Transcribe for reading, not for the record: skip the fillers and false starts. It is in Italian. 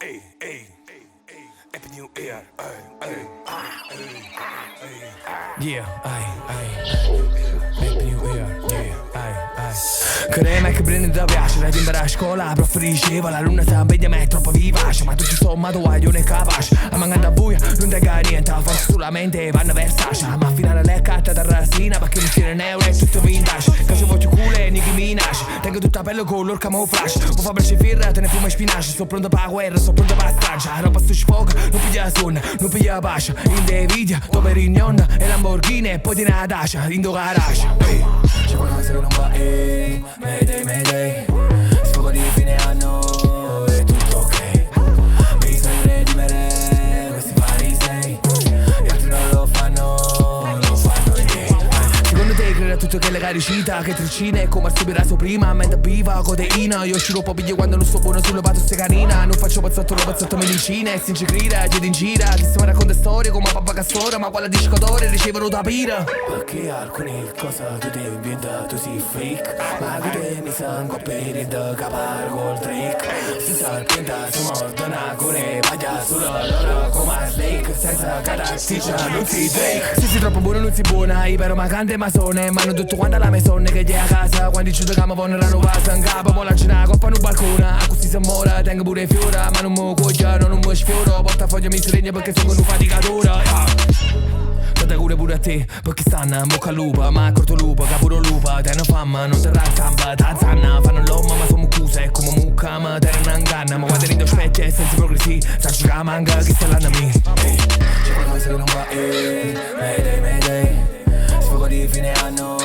Happy New Year, Yeah, Happy New Year, yeah, crema che prende da piace, la timbra a scuola, prof diceva la luna sta impegna ma è troppo vivace, ma tutto sommato guaglio non è capace, a mangando a buia non te caga niente, forse solamente vanno versace, ma finale le catte da rasina perché non tiene neuro e tutto vintage, che ci faccio culo e Nicki Minaj, tengo tutta pelle con l'or camouflage, un fa braccia firra, te ne fuma spinaci, sto pronto per la guerra, sto pronto per la strage, roba sto sfogo, non piglia la sonno, non piglia la pace, in dei video, dove Rignon e Lamborghini e poi tiene la dacia, in do garage, c'è qualcosa che non va, Mayday, sfogo di fine anno, è tutto ok, bisogna redimere questi farisei, gli altri non lo fanno niente. Secondo te crede a tutto che le caricita, che tricine, come subirà prima, mente viva, codeina, io sciroppo piglio quando non sto buono sulle pato ste canina, non faccio pazzotto, lo pazzotto medicina, e si incegrida, gente in gira, chi si mi racconta storie come papà castora, ma quale discotore ricevono da pira. Perché alcune cose tu ti inventa, tu sei fake, ma tu te mi sangue per il capare col trick, si serpenta, si mordona, corre, vaglia sulla loro come a Snake, senza carattica, non si Drake. Se sei troppo buono non si buona, ipero macante masone, ma non tutto quanto la mesone che è a casa, quando ci giocamo vanno la nuova in capo, poi la cena coppa un balcone, a così si mora, tengo pure fiora, ma non mi cogliano, non mi sfioro, portafoglio mi segna perché sono un faticatura, date cure pure a te, perché stanno in bocca al lupo, ma a corto lupo, capuro lupa, te ne famma, non te la zampa, ta zanna, fanno l'omma ma sono mucuse, e come mucca, ma te ne inganna, ma guarda rindo specchi e senza ipocrisia, sacci che manca, chi sta l'anno a me, c'è qualcosa che non va, Mayday, sfogo di fine anno,